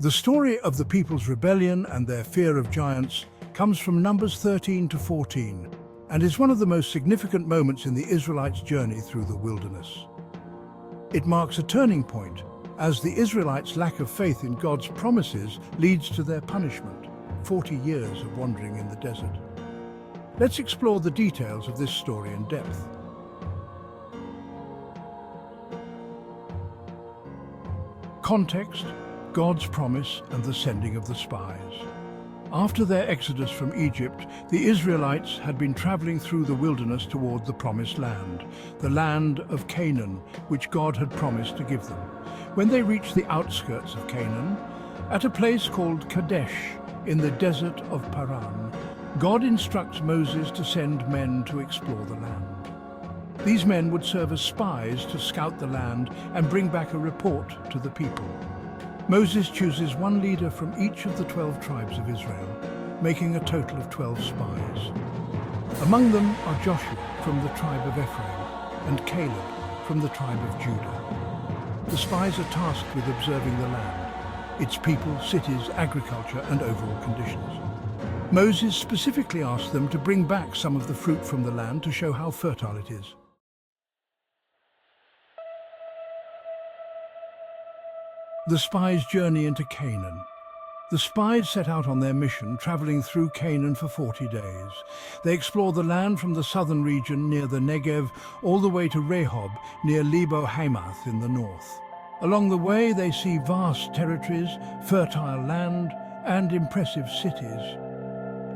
The story of the people's rebellion and their fear of giants comes from Numbers 13 to 14 and is one of the most significant moments in the Israelites' journey through the wilderness. It marks a turning point as the Israelites' lack of faith in God's promises leads to their punishment, 40 years of wandering in the desert. Let's explore the details of this story in depth. Context: God's promise and the sending of the spies. After their exodus from Egypt, the Israelites had been traveling through the wilderness toward the promised land, the land of Canaan, which God had promised to give them. When they reached the outskirts of Canaan, at a place called Kadesh in the desert of Paran, God instructs Moses to send men to explore the land. These men would serve as spies to scout the land and bring back a report to the people. Moses chooses one leader from each of the 12 tribes of Israel, making a total of 12 spies. Among them are Joshua from the tribe of Ephraim and Caleb from the tribe of Judah. The spies are tasked with observing the land, its people, cities, agriculture, and overall conditions. Moses specifically asked them to bring back some of the fruit from the land to show how fertile it is. The spies' journey into Canaan. The spies set out on their mission, traveling through Canaan for 40 days. They explore the land from the southern region near the Negev all the way to Rehob near Lebo Hamath in the north. Along the way, they see vast territories, fertile land, and impressive cities.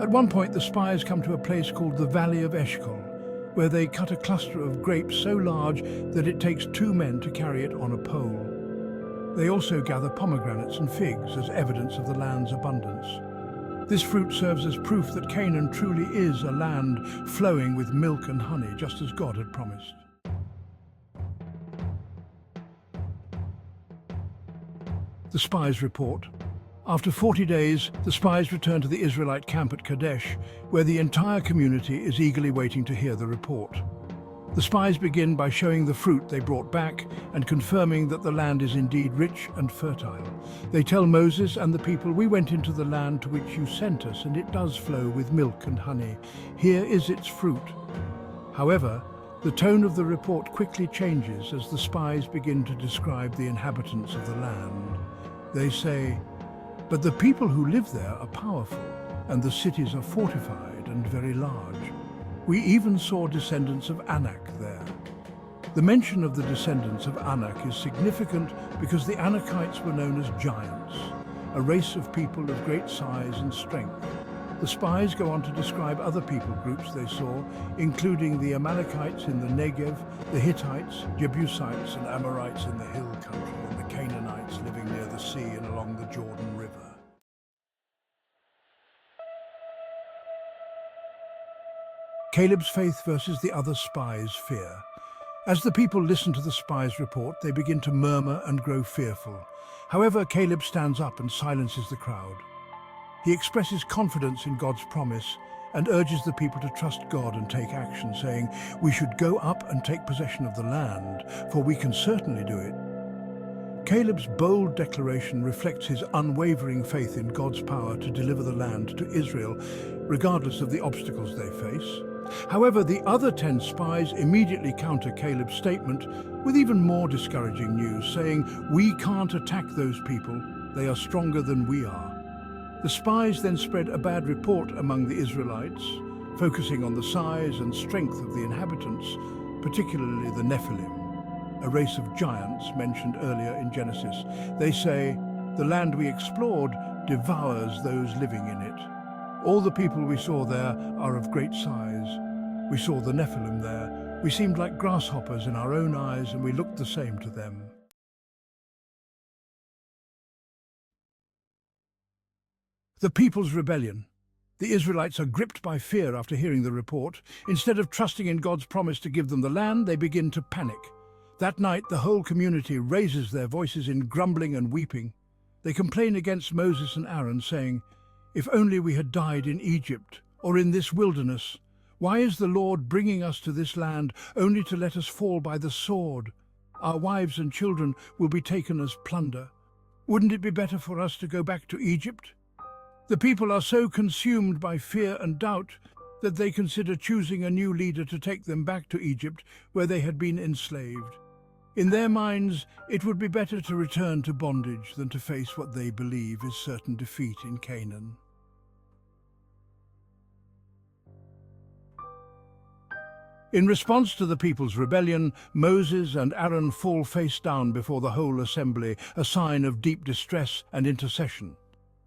At one point, the spies come to a place called the Valley of Eshcol, where they cut a cluster of grapes so large that it takes 2 men to carry it on a pole. They also gather pomegranates and figs as evidence of the land's abundance. This fruit serves as proof that Canaan truly is a land flowing with milk and honey, just as God had promised. The spies report. After 40 days, the spies return to the Israelite camp at Kadesh, where the entire community is eagerly waiting to hear the report. The spies begin by showing the fruit they brought back and confirming that the land is indeed rich and fertile. They tell Moses and the people, "We went into the land to which you sent us, and it does flow with milk and honey. Here is its fruit." However, the tone of the report quickly changes as the spies begin to describe the inhabitants of the land. They say, "But the people who live there are powerful, and the cities are fortified and very large. We even saw descendants of Anak there." The mention of the descendants of Anak is significant because the Anakites were known as giants, a race of people of great size and strength. The spies go on to describe other people groups they saw, including the Amalekites in the Negev, the Hittites, Jebusites and Amorites in the hill country, and the Canaanites living near the sea and along the Jordan River. Caleb's faith versus the other spies' fear. As the people listen to the spies' report, they begin to murmur and grow fearful. However, Caleb stands up and silences the crowd. He expresses confidence in God's promise and urges the people to trust God and take action, saying, "We should go up and take possession of the land, for we can certainly do it." Caleb's bold declaration reflects his unwavering faith in God's power to deliver the land to Israel, regardless of the obstacles they face. However, the other 10 spies immediately counter Caleb's statement with even more discouraging news, saying, "We can't attack those people. They are stronger than we are." The spies then spread a bad report among the Israelites, focusing on the size and strength of the inhabitants, particularly the Nephilim, a race of giants mentioned earlier in Genesis. They say, "The land we explored devours those living in it. All the people we saw there are of great size. We saw the Nephilim there. We seemed like grasshoppers in our own eyes, and we looked the same to them." The people's rebellion. The Israelites are gripped by fear after hearing the report. Instead of trusting in God's promise to give them the land, they begin to panic. That night, the whole community raises their voices in grumbling and weeping. They complain against Moses and Aaron, saying, "If only we had died in Egypt or in this wilderness. Why is the Lord bringing us to this land only to let us fall by the sword? Our wives and children will be taken as plunder." Wouldn't it be better for us to go back to Egypt? The people are so consumed by fear and doubt that they consider choosing a new leader to take them back to Egypt, where they had been enslaved. In their minds, it would be better to return to bondage than to face what they believe is certain defeat in Canaan. In response to the people's rebellion, Moses and Aaron fall face down before the whole assembly, a sign of deep distress and intercession.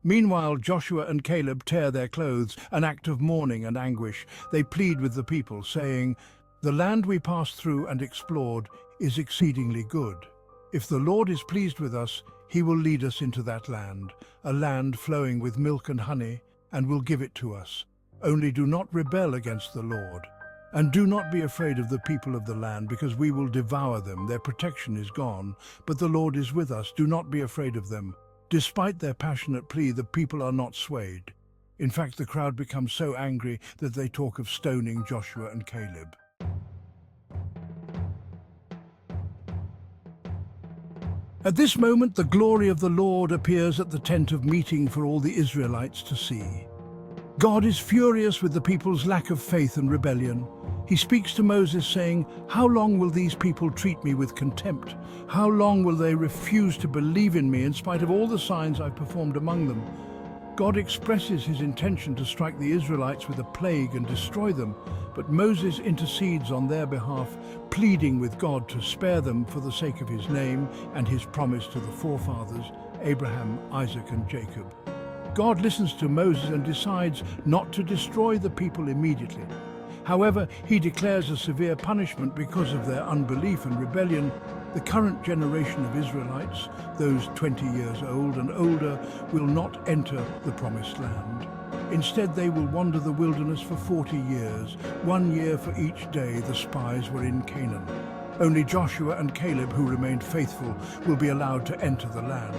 Meanwhile, Joshua and Caleb tear their clothes, an act of mourning and anguish. They plead with the people, saying, "The land we passed through and explored is exceedingly good. If the Lord is pleased with us, he will lead us into that land, a land flowing with milk and honey, and will give it to us. Only do not rebel against the Lord. And do not be afraid of the people of the land, because we will devour them. Their protection is gone, but the Lord is with us. Do not be afraid of them." Despite their passionate plea, the people are not swayed. In fact, the crowd becomes so angry that they talk of stoning Joshua and Caleb. At this moment, the glory of the Lord appears at the tent of meeting for all the Israelites to see. God is furious with the people's lack of faith and rebellion. He speaks to Moses saying, "How long will these people treat me with contempt? How long will they refuse to believe in me in spite of all the signs I've performed among them?" God expresses his intention to strike the Israelites with a plague and destroy them, but Moses intercedes on their behalf, pleading with God to spare them for the sake of his name and his promise to the forefathers, Abraham, Isaac, and Jacob. God listens to Moses and decides not to destroy the people immediately. However, he declares a severe punishment because of their unbelief and rebellion. The current generation of Israelites, those 20 years old and older, will not enter the promised land. Instead, they will wander the wilderness for 40 years, 1 year for each day the spies were in Canaan. Only Joshua and Caleb, who remained faithful, will be allowed to enter the land.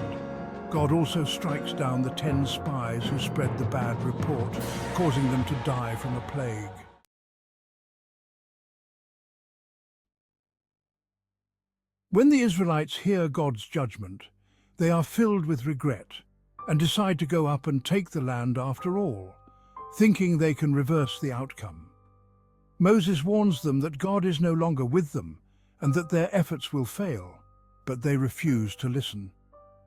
God also strikes down the 10 spies who spread the bad report, causing them to die from a plague. When the Israelites hear God's judgment, they are filled with regret and decide to go up and take the land after all, thinking they can reverse the outcome. Moses warns them that God is no longer with them and that their efforts will fail, but they refuse to listen.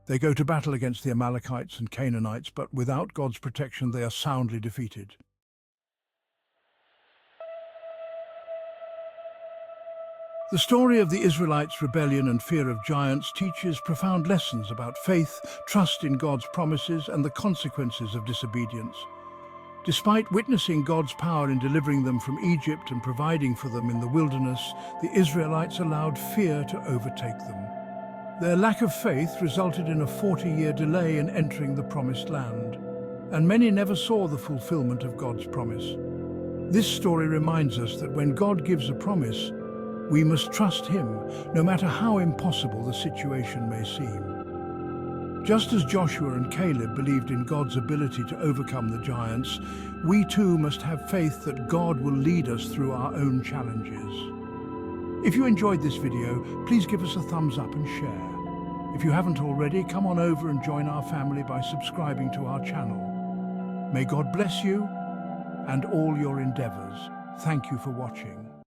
They go to battle against the Amalekites and Canaanites, but without God's protection they are soundly defeated. The story of the Israelites' rebellion and fear of giants teaches profound lessons about faith, trust in God's promises, and the consequences of disobedience. Despite witnessing God's power in delivering them from Egypt and providing for them in the wilderness, the Israelites allowed fear to overtake them. Their lack of faith resulted in a 40-year delay in entering the promised land, and many never saw the fulfillment of God's promise. This story reminds us that when God gives a promise, we must trust him, no matter how impossible the situation may seem. Just as Joshua and Caleb believed in God's ability to overcome the giants, we too must have faith that God will lead us through our own challenges. If you enjoyed this video, please give us a thumbs up and share. If you haven't already, come on over and join our family by subscribing to our channel. May God bless you and all your endeavors. Thank you for watching.